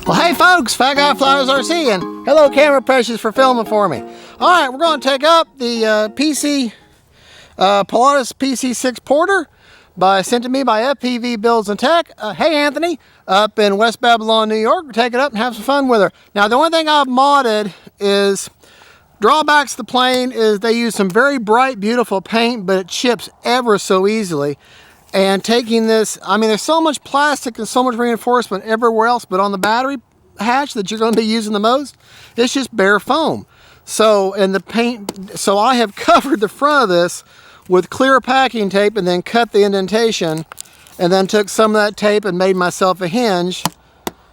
Well, hey folks, Fat Guy Flies RC, and hello Camera Precious for filming for me. All right, we're going to take up the Pilatus PC-6 Porter sent to me by FPV Builds and Tech. Hey Anthony, up in West Babylon, New York. We'll take it up and have some fun with her. Now, the only thing I've modded is drawbacks to the plane is they use some very bright, beautiful paint, but it chips ever so easily. And taking this, I mean, there's so much plastic and so much reinforcement everywhere else, but on the battery hatch that you're going to be using the most, it's just bare foam. So, and the paint, so I have covered the front of this with clear packing tape and then cut the indentation and then took some of that tape and made myself a hinge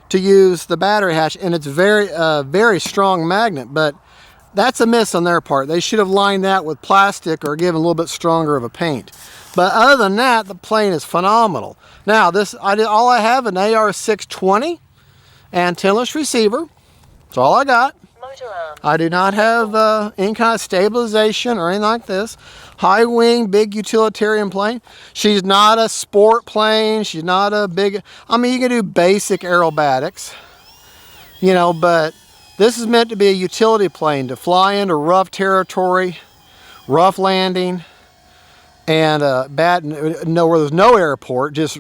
to use the battery hatch. And it's very strong magnet, but that's a miss on their part. They should have lined that with plastic or given a little bit stronger of a paint. But other than that, the plane is phenomenal. Now, all I have an AR-620 antennaless receiver. That's all I got. I do not have any kind of stabilization or anything like this. High wing, big utilitarian plane. She's not a sport plane. She's not a big, I mean, you can do basic aerobatics, you know, but this is meant to be a utility plane to fly into rough territory, rough landing, and where there's no airport, just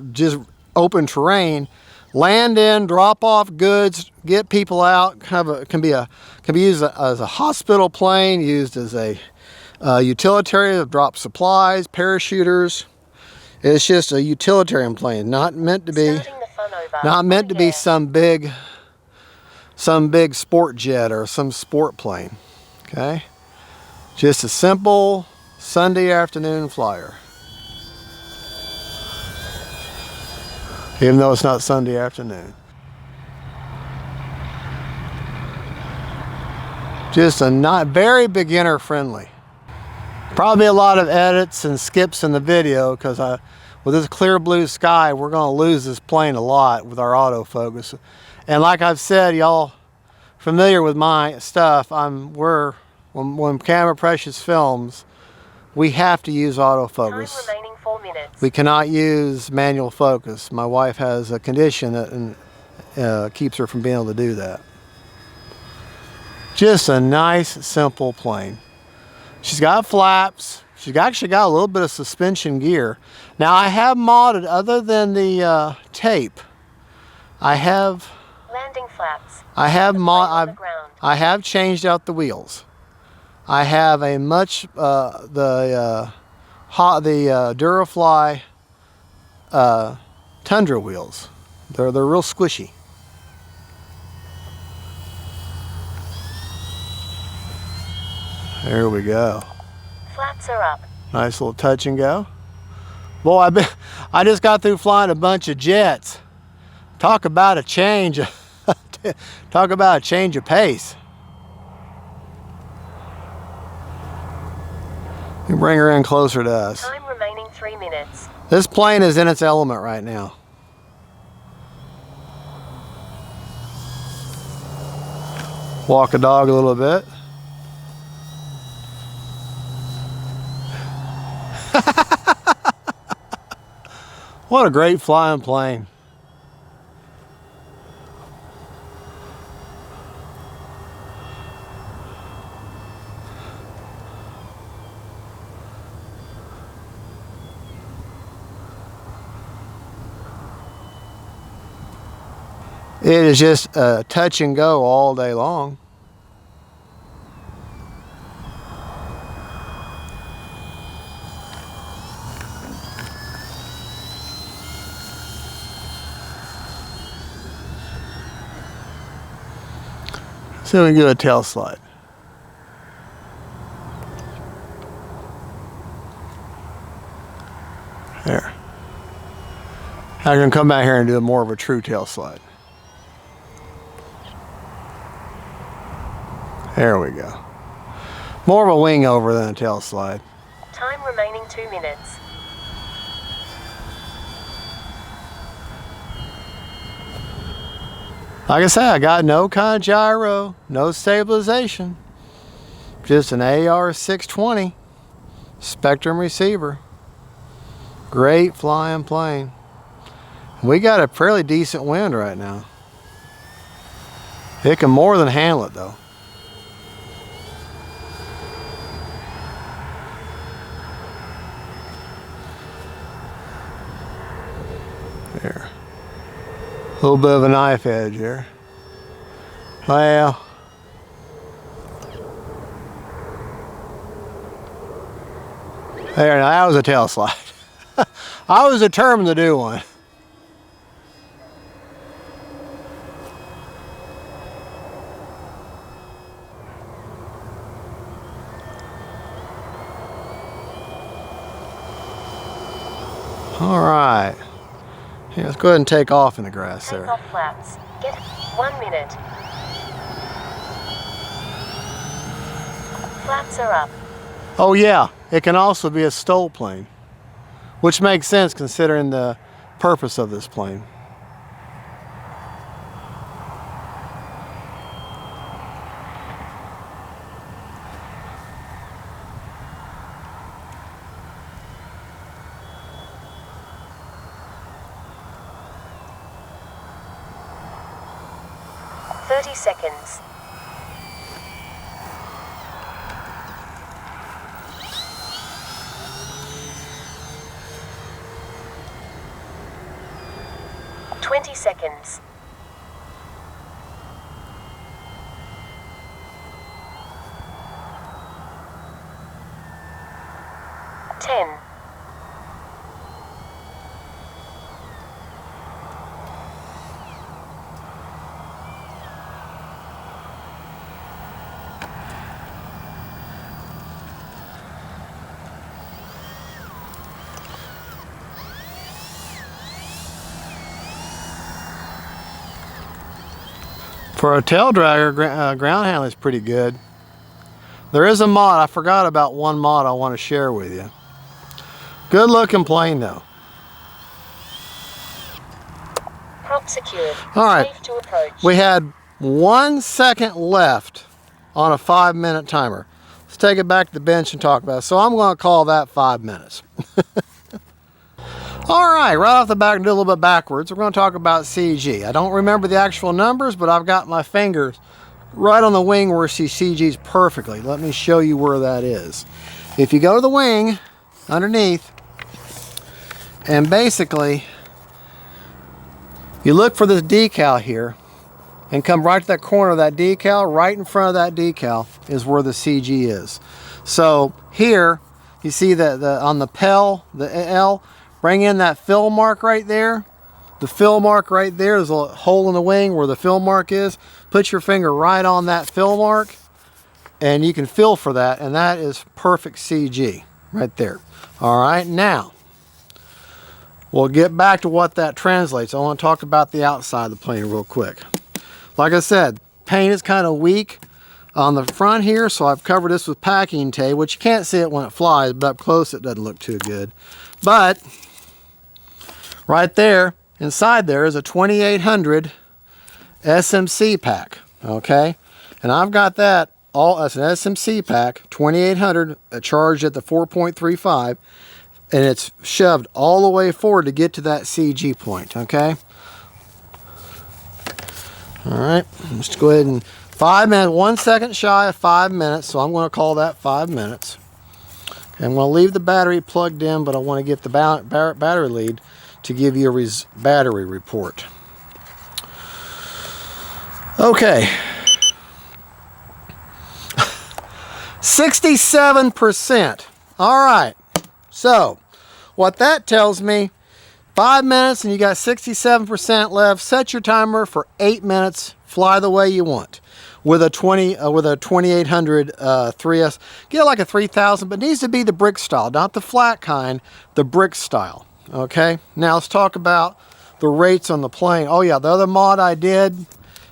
open terrain, land in, drop off goods, get people out. Can be used as a hospital plane, used as a utilitarian to drop supplies, parachuters. It's just a utilitarian plane, not meant to be some big sport jet or some sport plane. Okay, just a simple Sunday afternoon flyer. Even though it's not Sunday afternoon. Just a not very beginner friendly. Probably a lot of edits and skips in the video because with this clear blue sky, we're going to lose this plane a lot with our autofocus. And like I've said, y'all familiar with my stuff, when Camera Precious films, we have to use autofocus. Time remaining 4 minutes. We cannot use manual focus. My wife has a condition that keeps her from being able to do that. Just a nice, simple plane. She's got flaps. She's actually got a little bit of suspension gear. Now I have modded, other than the tape, I have landing flaps. I have changed out the wheels. I have a the Durafly Tundra wheels. They're real squishy. There we go. Flaps are up. Nice little touch and go. Boy, I just got through flying a bunch of jets. Talk about a change. Talk about a change of pace. You bring her in closer to us. Time remaining 3 minutes. This plane is in its element right now. Walk a dog a little bit. What a great flying plane. It is just a touch and go all day long. So we can do a tail slide. There. Now I'm going to come out here and do more of a true tail slide. There we go. More of a wing over than a tail slide. Time remaining 2 minutes. Like I said, I got no kind of gyro, no stabilization. Just an AR-620 Spectrum receiver. Great flying plane. We got a fairly decent wind right now. It can more than handle it though. There. A little bit of a knife edge there. Well. There, now that was a tail slide. I was determined to do one. All right. Yeah, let's go ahead and take off in the grass Take there. off flaps. Get 1 minute. Flaps are up. Oh yeah, it can also be a STOL plane, which makes sense considering the purpose of this plane. Seconds. Seconds. 10. For a tail dragger, ground handling is pretty good. There is a mod. I forgot about one mod I want to share with you. Good looking plane though. Prop secured. All right. Safe to approach. We had 1 second left on a 5-minute timer. Let's take it back to the bench and talk about it. So I'm going to call that 5 minutes. All right, right off the bat, and do a little bit backwards. We're going to talk about CG. I don't remember the actual numbers, but I've got my fingers right on the wing where it sees CGs perfectly. Let me show you where that is. If you go to the wing, underneath, and basically, you look for this decal here, and come right to that corner of that decal. Right in front of that decal is where the CG is. So here, you see that on the PEL, the L, bring in that fill mark right there. The fill mark right there is a hole in the wing where the fill mark is. Put your finger right on that fill mark and you can feel for that, and that is perfect CG right there. All right, now we'll get back to what that translates. I want to talk about the outside of the plane real quick. Like I said, paint is kind of weak on the front here, so I've covered this with packing tape, which you can't see it when it flies, but up close it doesn't look too good. But right there, inside there is a 2800 SMC pack, okay? And I've got that all as an SMC pack, 2800, charged at the 4.35, and it's shoved all the way forward to get to that CG point, okay? All right, let's go ahead and 5 minutes, 1 second shy of 5 minutes, so I'm going to call that 5 minutes. Okay, I'm going to leave the battery plugged in, but I want to get the battery lead to give you a battery report. Okay. 67%. All right. So, what that tells me, 5 minutes and you got 67% left. Set your timer for 8 minutes. Fly the way you want. With a 2800 3S. Get like a 3000, but it needs to be the brick style, not the flat kind, the brick style. Okay, now let's talk about the rates on the plane. Oh yeah, the other mod I did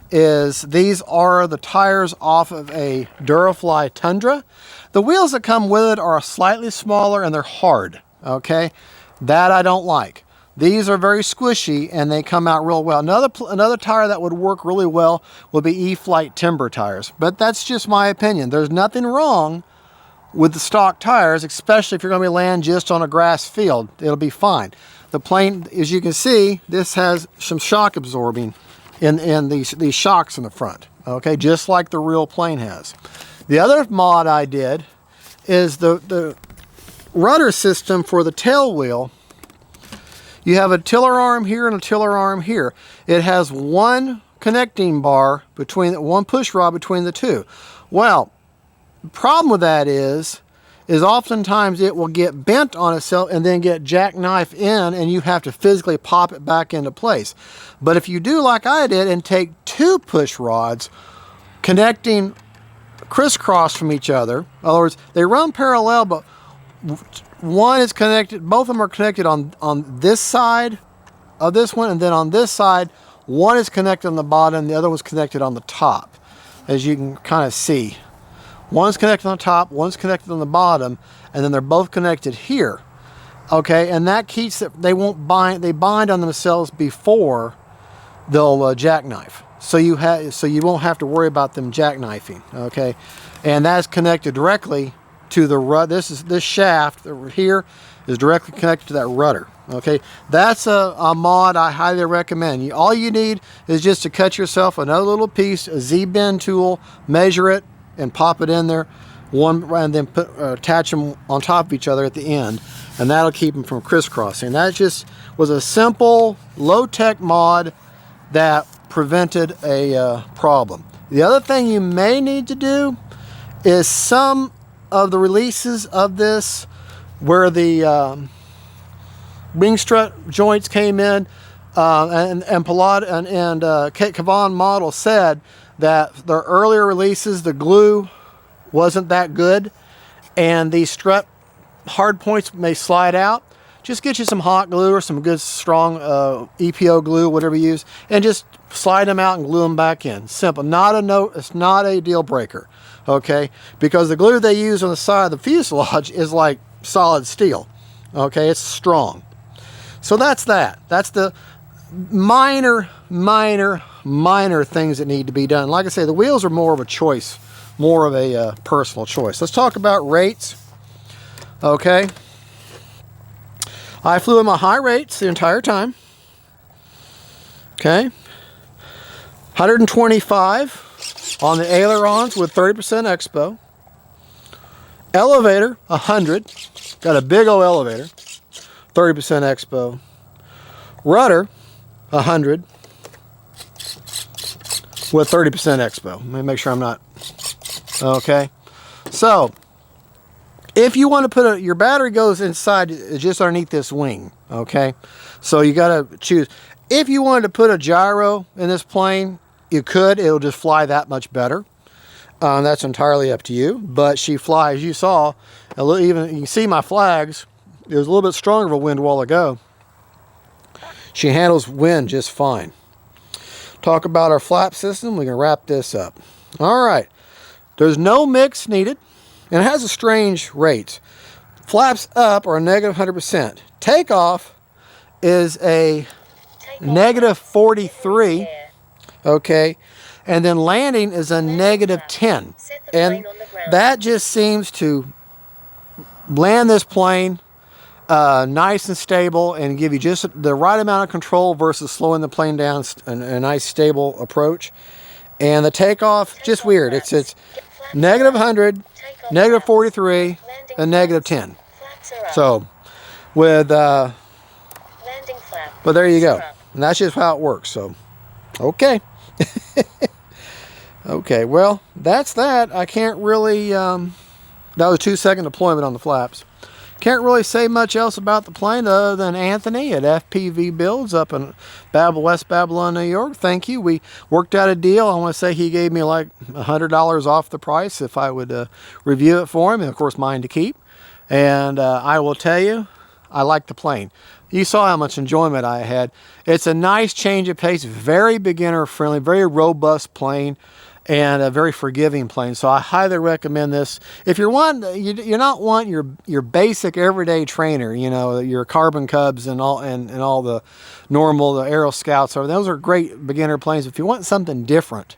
is these are the tires off of a Durafly Tundra. The wheels that come with it are slightly smaller and they're hard, okay? That I don't like. These are very squishy and they come out real well. Another tire that would work really well would be E-Flite Timber tires, but that's just my opinion. There's nothing wrong with the stock tires, especially if you're going to be landing just on a grass field. It'll be fine. The plane, as you can see, this has some shock absorbing in these shocks in the front. Okay, just like the real plane has. The other mod I did is the rudder system for the tail wheel. You have a tiller arm here and a tiller arm here. It has one connecting bar between, one push rod between the two. Well, the problem with that is oftentimes it will get bent on itself and then get jackknife in, and you have to physically pop it back into place. But if you do like I did and take two push rods connecting crisscross from each other, in other words, they run parallel, but one is connected, both of them are connected on this side of this one, and then on this side, one is connected on the bottom, the other one's connected on the top, as you can kind of see. One's connected on the top, one's connected on the bottom, and then they're both connected here. Okay, and that keeps it, they bind on themselves before they'll jackknife. So you won't have to worry about them jackknifing. Okay, and that's connected directly to the rudder. This shaft here is directly connected to that rudder. Okay, that's a mod I highly recommend. All you need is just to cut yourself another little piece, a Z-bend tool, measure it, and pop it in there, and then attach them on top of each other at the end, and that'll keep them from crisscrossing. That just was a simple, low-tech mod that prevented a problem. The other thing you may need to do is some of the releases of this, where the wing strut joints came in, and KAVAN model said that the earlier releases, the glue wasn't that good, and these strut hard points may slide out. Just get you some hot glue or some good strong EPO glue, whatever you use, and just slide them out and glue them back in. Simple. It's not a deal breaker, okay? Because the glue they use on the side of the fuselage is like solid steel, okay? It's strong. So that's that. That's the minor things that need to be done. Like I say, the wheels are more of a choice, more of a personal choice. Let's talk about rates, okay? I flew in my high rates the entire time. Okay. 125 on the ailerons with 30% expo. Elevator, 100. Got a big old elevator. 30% expo. Rudder, 100 with 30% expo. Let me make sure I'm not... Okay. So, if you want to put your battery goes inside just underneath this wing, okay? So you got to choose. If you wanted to put a gyro in this plane, you could. It'll just fly that much better. That's entirely up to you. But she flies, you saw, even you can see my flags. It was a little bit stronger of a wind a while ago. She handles wind just fine. Talk about our flap system. We can wrap this up. All right. There's no mix needed. And it has a strange rate. Flaps up are a negative 100%. Takeoff is a negative 43. Okay. And then landing is a negative 10. And that just seems to land this plane nice and stable and give you just the right amount of control versus slowing the plane down, a nice stable approach. And the takeoff, just weird. It's negative 100. Negative 43 and negative 10. So, but there you go. And that's just how it works. So, okay. Okay, well, that's that. I can't really, that was 2-second deployment on the flaps. Can't really say much else about the plane other than Anthony at FPV Builds up in West Babylon, New York. Thank you. We worked out a deal. I want to say he gave me like $100 off the price if I would review it for him, and of course mine to keep. And I will tell you, I like the plane. You saw how much enjoyment I had. It's a nice change of pace, very beginner friendly, very robust plane, and a very forgiving plane. So I highly recommend this. If you're not wanting your basic everyday trainer, you know, your Carbon Cubs and all the normal, the Aero Scouts, those are great beginner planes. If you want something different,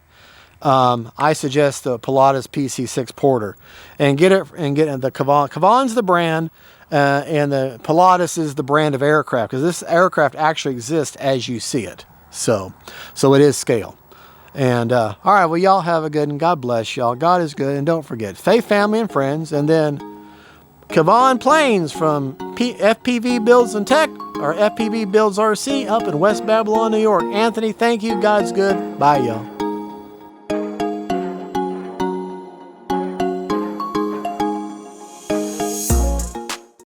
I suggest the Pilatus PC-6 Porter, and get the KAVAN. KAVAN's the brand, and the Pilatus is the brand of aircraft, because this aircraft actually exists as you see it. So it is scale. And all right, well, y'all have a good and God bless y'all. God is good, and don't forget faith, family, and friends. And then KAVAN Planes from FPV Builds and Tech, or FPV Builds RC, up in West Babylon, New York. Anthony, thank you. God's good. Bye, y'all.